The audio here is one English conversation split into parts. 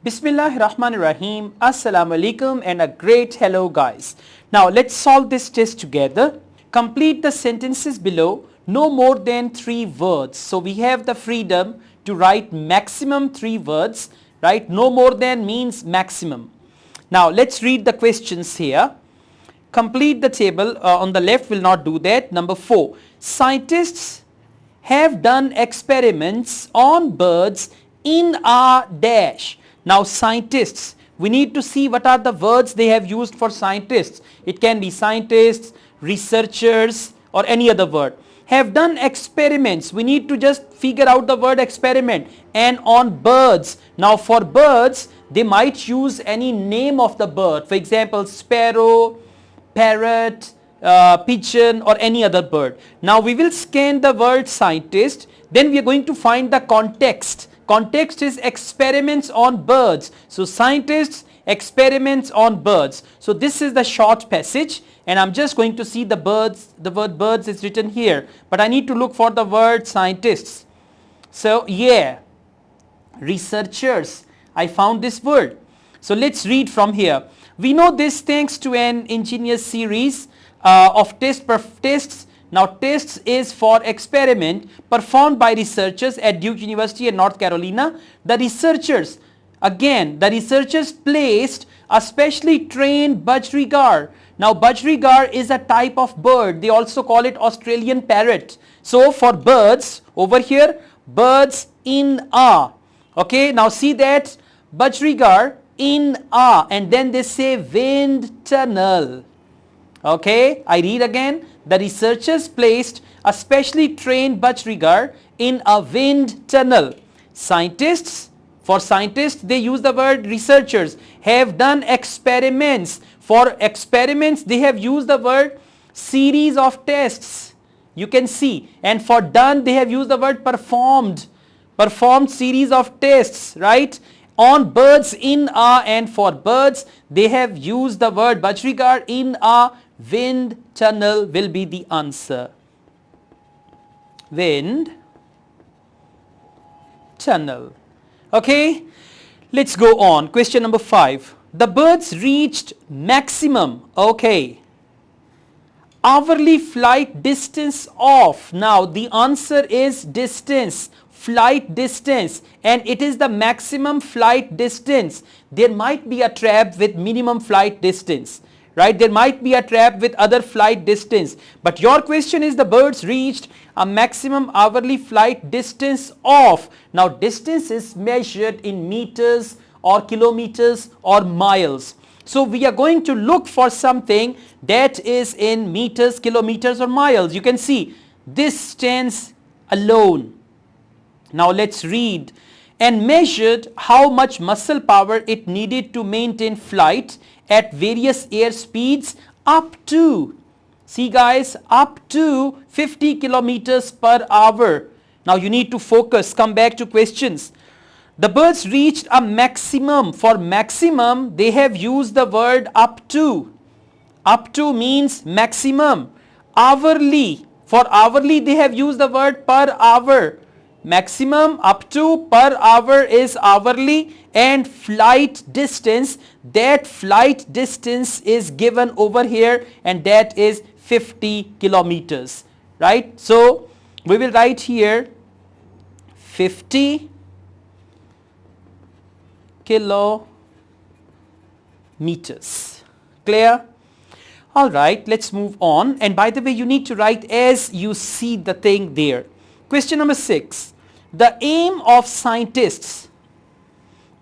Bismillahirrahmanirrahim. Assalamu alaikum and a great hello guys. Now let's solve this test together. Complete the sentences below, no more than 3 words. So we have the freedom to write maximum 3 words, right? No more than means maximum. Now let's read the questions here. Complete the table. On the left will not do that. Number 4. Scientists have done experiments on birds in a dash. Now scientists, we need to see what are the words they have used for scientists. It can be scientists, researchers or any other word. Have done experiments. We need to just figure out the word experiment. And on birds. Now for birds, they might use any name of the bird. For example, sparrow, parrot, pigeon or any other bird. Now we will scan the word scientist. Then we are going to find the context. Context is experiments on birds. So scientists, experiments on birds. So this is the short passage and I'm just going to see the birds. The word birds is written here. But I need to look for the word scientists. So yeah, researchers. I found this word. So let's read from here. We know this thanks to an ingenious series of tests. Now tests is for experiment performed by researchers at Duke University in North Carolina. The researchers placed a specially trained budgerigar. Now budgerigar is a type of bird. They also call it Australian parrot. So for birds over here, birds in a. Okay, now see that budgerigar in a and then they say wind tunnel. Okay, I read again. The researchers placed a specially trained budgerigar in a wind tunnel. Scientists, for scientists they use the word researchers, have done experiments. For experiments they have used the word series of tests. You can see. And for done they have used the word performed. Performed series of tests, right? On birds in a, and for birds they have used the word budgerigar in a. Wind tunnel will be the answer. Wind tunnel. Okay, let's go on. Question number 5. The birds reached maximum. Okay. Hourly flight distance of. Now the answer is distance. Flight distance, and it is the maximum flight distance. There might be a trap with minimum flight distance, right? There might be a trap with other flight distance, but your question is the birds reached a maximum hourly flight distance of. Now distance is measured in meters or kilometers or miles. So we are going to look for something that is in meters, kilometers or miles. You can see this stands alone. Now let's read. And measured how much muscle power it needed to maintain flight at various air speeds up to, see guys, up to 50 kilometers per hour. Now you need to focus, come back to questions. The birds reached a maximum. For maximum they have used the word up to. Up to means maximum. Hourly, for hourly they have used the word per hour. Maximum up to per hour is hourly, and flight distance, that flight distance is given over here and that is 50 kilometers, right? So we will write here 50 kilometers. Clear? Alright, let's move on. And by the way, you need to write as you see the thing there. Question number 6. The aim of scientists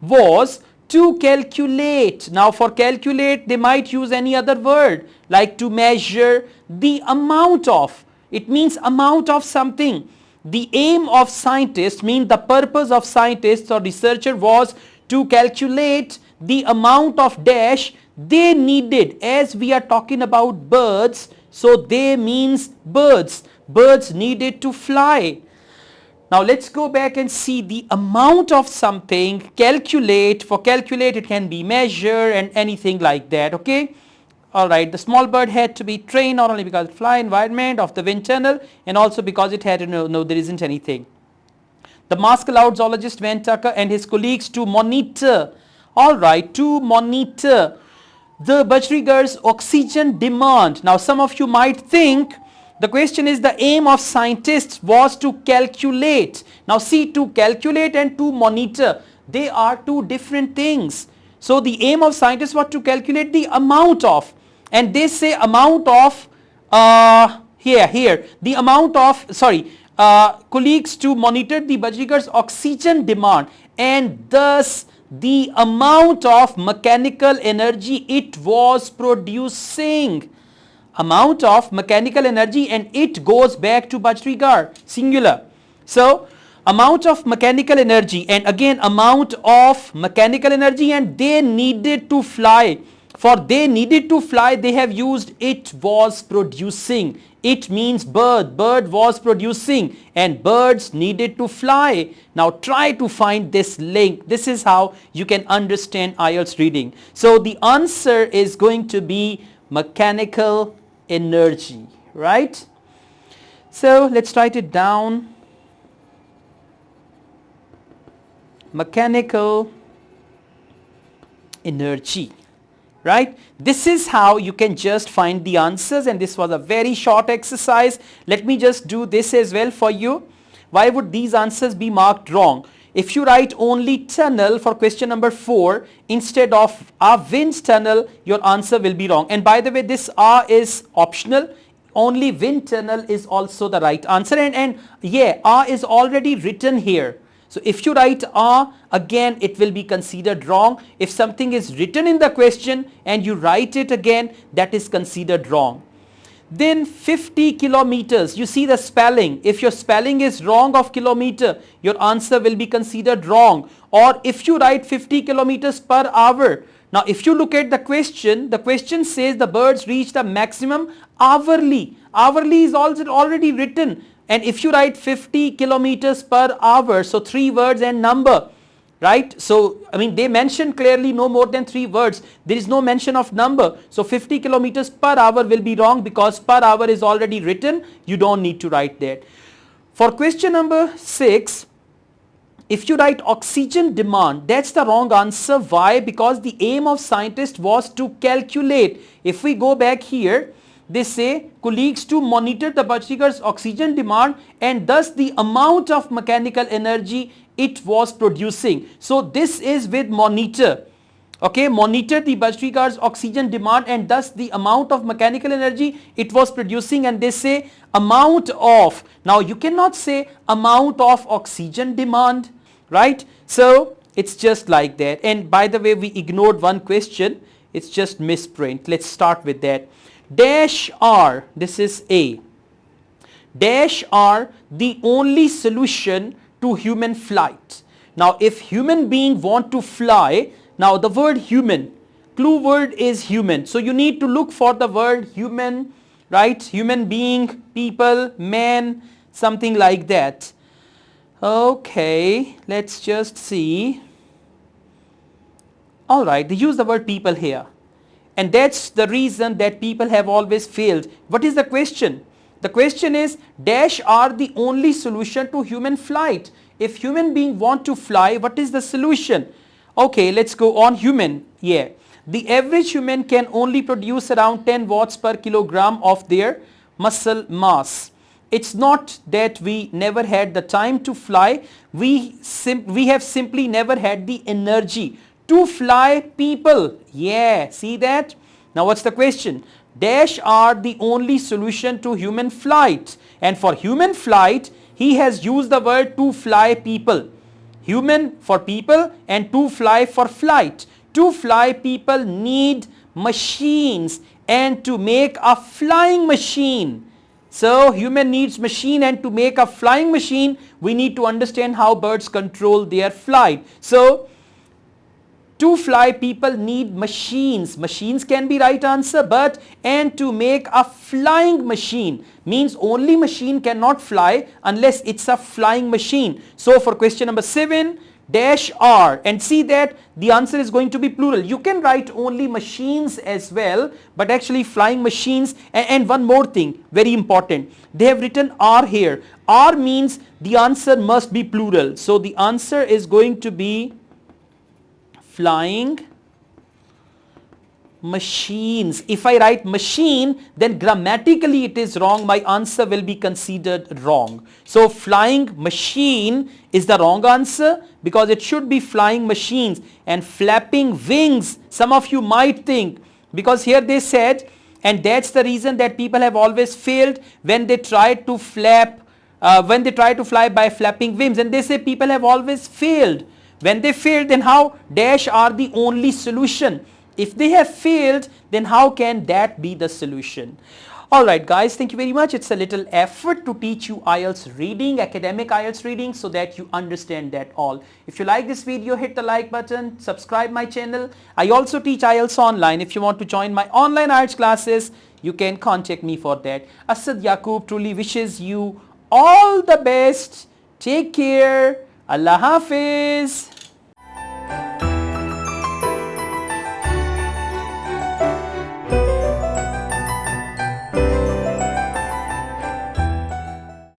was to calculate. Now for calculate they might use any other word like to measure the amount of. It means amount of something. The aim of scientists means the purpose of scientists or researcher was to calculate the amount of dash they needed. As we are talking about birds, so they means birds. Birds needed to fly. Now let's go back and see the amount of something. Calculate, for calculate it can be measure and anything like that. Okay. Alright, the small bird had to be trained not only because it fly environment of the wind tunnel and also because it had to know there isn't anything. The mask allowed zoologist Van Tucker and his colleagues to monitor Alright, to monitor the budgerigars' oxygen demand. Now some of you might think the question is the aim of scientists was to calculate. Now see, to calculate and to monitor, they are two different things. So the aim of scientists was to calculate the amount of, and they say amount of the amount of colleagues to monitor the budgerigars' oxygen demand and thus the amount of mechanical energy it was producing. Amount of mechanical energy, and it goes back to budgerigar, singular. So amount of mechanical energy, and again amount of mechanical energy, and they needed to fly. For they needed to fly, they have used it was producing. It means bird was producing, and birds needed to fly. Now try to find this link. This is how you can understand IELTS reading. So the answer is going to be mechanical energy, right? So let's write it down. Mechanical energy. Right? This is how you can just find the answers, and this was a very short exercise. Let me just do this as well for you. Why would these answers be marked wrong? If you write only tunnel for question number 4 instead of a wind tunnel, your answer will be wrong. And by the way, this R is optional. Only wind tunnel is also the right answer, and yeah, R is already written here. So if you write R, again it will be considered wrong. If something is written in the question and you write it again, that is considered wrong. Then 50 kilometers, you see the spelling. If your spelling is wrong of kilometer, your answer will be considered wrong. Or if you write 50 kilometers per hour. Now if you look at the question says the birds reach the maximum hourly. Hourly is also already written. And if you write 50 kilometers per hour, so 3 words and number, right? So, I mean, they mention clearly no more than 3 words. There is no mention of number. So, 50 kilometers per hour will be wrong because per hour is already written. You don't need to write that. For question number 6, if you write oxygen demand, that's the wrong answer. Why? Because the aim of scientists was to calculate. If we go back here, they say colleagues to monitor the budgerigars' oxygen demand and thus the amount of mechanical energy it was producing. So this is with monitor. Okay, monitor the budgerigars' oxygen demand and thus the amount of mechanical energy it was producing, and they say amount of. Now you cannot say amount of oxygen demand, right? So it's just like that. And by the way, we ignored one question. It's just misprint. Let's start with that. Dash R, this is A. Dash are the only solution to human flight. Now if human being want to fly, now the word human, clue word is human. So you need to look for the word human, right? Human being, people, man, something like that. Okay, let's just see. Alright, they use the word people here. And that's the reason that people have always failed. What is the question? The question is, dash are the only solution to human flight. If human being want to fly, what is the solution? Okay, let's go on. Human, yeah. The average human can only produce around 10 watts per kilogram of their muscle mass. It's not that we never had the time to fly. We have simply never had the energy to fly people. Yeah, see that? Now what's the question? Dash are the only solution to human flight. And for human flight, he has used the word to fly people. Human for people and to fly for flight. To fly people need machines, and to make a flying machine. So human needs machine, and to make a flying machine, we need to understand how birds control their flight. So to fly people need machines. Machines can be right answer, but and to make a flying machine means only machine cannot fly unless it's a flying machine. So for question number 7, dash are, and see that the answer is going to be plural. You can write only machines as well, but actually flying machines. And one more thing, very important, they have written are here. Are means the answer must be plural. So the answer is going to be flying machines. If I write machine, then grammatically it is wrong. My answer will be considered wrong. So flying machine is the wrong answer because it should be flying machines. And flapping wings, some of you might think, because here they said, and that's the reason that people have always failed when they try to flap, when they try to fly by flapping wings, and they say people have always failed. When they failed, then how dash are the only solution? If they have failed, then how can that be the solution? Alright guys, thank you very much. It's a little effort to teach you IELTS reading, academic IELTS reading, so that you understand that all. If you like this video, hit the like button, subscribe my channel. I also teach IELTS online. If you want to join my online IELTS classes, you can contact me for that. Asad Yaqub truly wishes you all the best. Take care. Allah Hafiz.